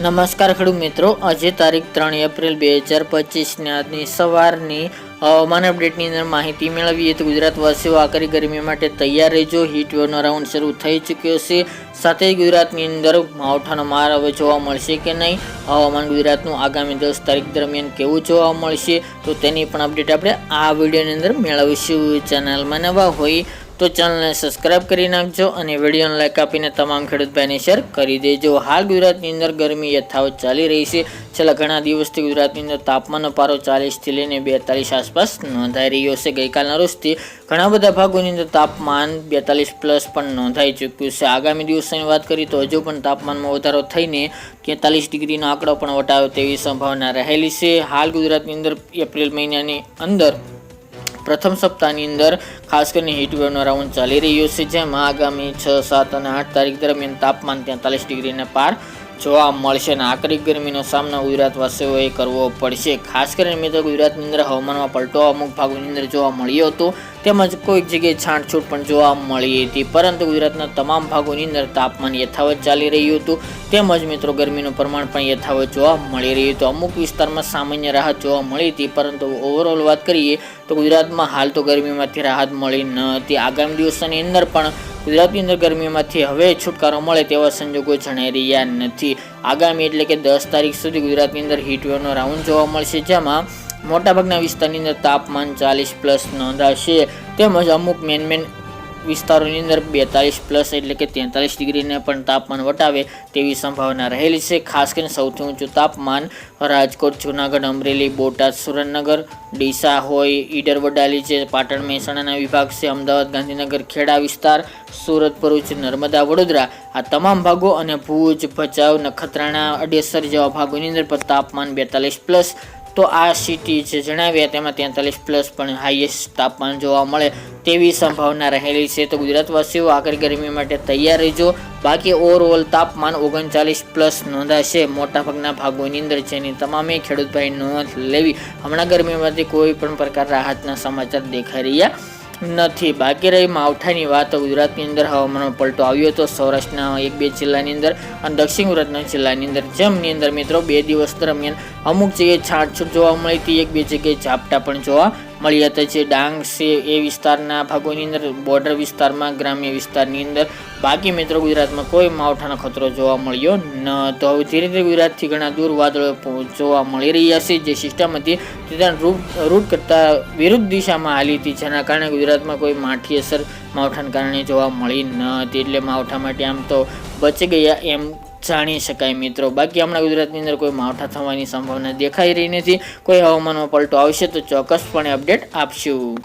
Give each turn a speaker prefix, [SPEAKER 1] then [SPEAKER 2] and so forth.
[SPEAKER 1] નમસ્કાર ખેડૂત મિત્રો, આજે તારીખ 3 એપ્રિલ 2025 ને આજની સવારની હવામાન અપડેટની અંદર માહિતી મેળવીએ તો ગુજરાતવાસીઓ આકરી ગરમી માટે તૈયાર રહેજો. હીટ વેવનો રાઉન્ડ શરૂ થઈ ચૂક્યો છે. સાથે જ ગુજરાતની અંદર માવઠાનો માર હવે જોવા મળશે કે નહીં, હવામાન ગુજરાતનું આગામી 10 તારીખ દરમિયાન કેવું જોવા મળશે તો તેની પણ અપડેટ આપણે આ વિડીયોની અંદર મેળવીશું. ચેનલમાં નવા હોય તો ચેનલને સબસ્ક્રાઇબ કરી નાખજો અને વિડીયોને લાઈક આપીને તમામ ખેડૂત ભાઈને શેર કરી દેજો. હાલ ગુજરાતની અંદર ગરમી યથાવત ચાલી રહી છે. છેલ્લા ઘણા દિવસથી ગુજરાતની અંદર તાપમાનનો પારો 40થી લઈને 42 આસપાસ નોંધાઈ રહ્યો છે. ગઈકાલના રોજથી ઘણા બધા ભાગોની અંદર તાપમાન 42 પ્લસ પણ નોંધાઈ ચૂક્યું છે. આગામી દિવસોની વાત કરીએ તો હજુ પણ તાપમાનમાં વધારો થઈને 43 ડિગ્રીનો આંકડો પણ વટાવે તેવી સંભાવના રહેલી છે. હાલ ગુજરાતની અંદર એપ્રિલ મહિનાની અંદર પ્રથમ સપ્તાહની અંદર ખાસ કરીને હીટ વેવનો રાઉન્ડ ચાલી રહ્યો છે, જેમાં આગામી 6, 7 અને 8 તારીખ દરમિયાન તાપમાન 43 ડિગ્રીને પાર જોવા મળશે અને આકરી ગરમીનો સામનો ગુજરાતવાસીઓએ કરવો પડશે. ખાસ કરીને મિત્રો ગુજરાતની અંદર હવામાનમાં પલટો અમુક ભાગોની અંદર જોવા મળ્યો હતો, તેમજ કોઈક જગ્યાએ છાંટછૂટ પણ જોવા મળી હતી, પરંતુ ગુજરાતના તમામ ભાગોની અંદર તાપમાન યથાવત ચાલી રહ્યું હતું. તેમજ મિત્રો ગરમીનું પ્રમાણ પણ યથાવત જોવા મળી રહ્યું હતું. અમુક વિસ્તારમાં સામાન્ય રાહત જોવા મળી હતી, પરંતુ ઓવરઓલ વાત કરીએ તો ગુજરાતમાં હાલ તો ગરમીમાંથી રાહત મળી ન હતી. આગામી દિવસોની અંદર પણ ગુજરાતની અંદર ગરમીમાંથી હવે છુટકારો મળે તેવા સંજોગો જણાઈ રહ્યા નથી. આગામી એટલે કે 10 તારીખ સુધી ગુજરાતની અંદર હીટ વેવનો રાઉન્ડ જોવા મળશે, જેમાં મોટાભાગના વિસ્તારની અંદર તાપમાન 40 પ્લસ નોંધાશે, તેમજ અમુક મેન વિસ્તારોની અંદર 42 પ્લસ એટલે કે 43 ડિગ્રીને પણ તાપમાન વટાવે તેવી સંભાવના રહેલી છે. ખાસ કરીને સૌથી ઊંચું તાપમાન રાજકોટ, જૂનાગઢ, અમરેલી, બોટાદ, સુરેન્દ્રનગર, ડીસા હોય, ઈડર, વડાલી જે પાટણ મહેસાણાના વિભાગ છે, અમદાવાદ, ગાંધીનગર, ખેડા વિસ્તાર, સુરત, ભરૂચ, નર્મદા, વડોદરા આ તમામ ભાગો અને ભુજ, ભચાઉ, નખત્રાણા, અડેસર જેવા ભાગોની અંદર પણ તાપમાન 42 પ્લસ. તો આ સિટી જે જણાવ્યા તેમાં 43 પ્લસ પણ હાઈએસ્ટ તાપમાન જોવા મળે તેવી સંભાવના રહેલી છે. તો ગુજરાતવાસીઓ આકરી ગરમી માટે તૈયાર રહેજો. બાકી ઓવરઓલ તાપમાન 39 પ્લસ નોંધાશે મોટાભાગના ભાગોની અંદર, જેની તમામે ખેડૂત ભાઈ નોંધ લેવી. હમણાં ગરમીમાંથી કોઈ પણ પ્રકાર રાહતના સમાચાર દેખાઈ રહ્યા નથી. બાકી રહી માવઠાની વાત, ગુજરાતની અંદર હવામાનમાં પલટો આવ્યો હતો સૌરાષ્ટ્રના 1-2 જિલ્લાની અંદર અને દક્ષિણ ગુજરાતના જિલ્લાની અંદર, જેમની અંદર મિત્રો 2 દિવસ દરમિયાન અમુક જગ્યાએ છાંટછૂટ જોવા મળી હતી, 1-2 જગ્યાએ ઝાપટા પણ જોવા મળી હતા. જે ડાંગ છે એ વિસ્તારના ભાગોની અંદર, બોર્ડર વિસ્તારમાં, ગ્રામ્ય વિસ્તારની અંદર. બાકી મિત્રો ગુજરાતમાં કોઈ માવઠાનો ખતરો જોવા મળ્યો ન તો. હવે ધીરે ધીરે ગુજરાતથી ઘણા દૂર વાદળો જોવા મળી રહ્યા છે. જે સિસ્ટમ હતી તે રૂટ કરતા વિરુદ્ધ દિશામાં હાલી હતી, જેના કારણે ગુજરાતમાં કોઈ માઠી અસર માવઠાના કારણે જોવા મળી ન હતી. એટલે માવઠા માટે આમ તો બચી ગયા એમ જાણી શકાય મિત્રો. બાકી હમણાં ગુજરાતની અંદર કોઈ માવઠા થવાની સંભાવના દેખાઈ રહી નથી. કોઈ હવામાનમાં પલટો આવશે તો ચોક્કસપણે અપડેટ આપશું.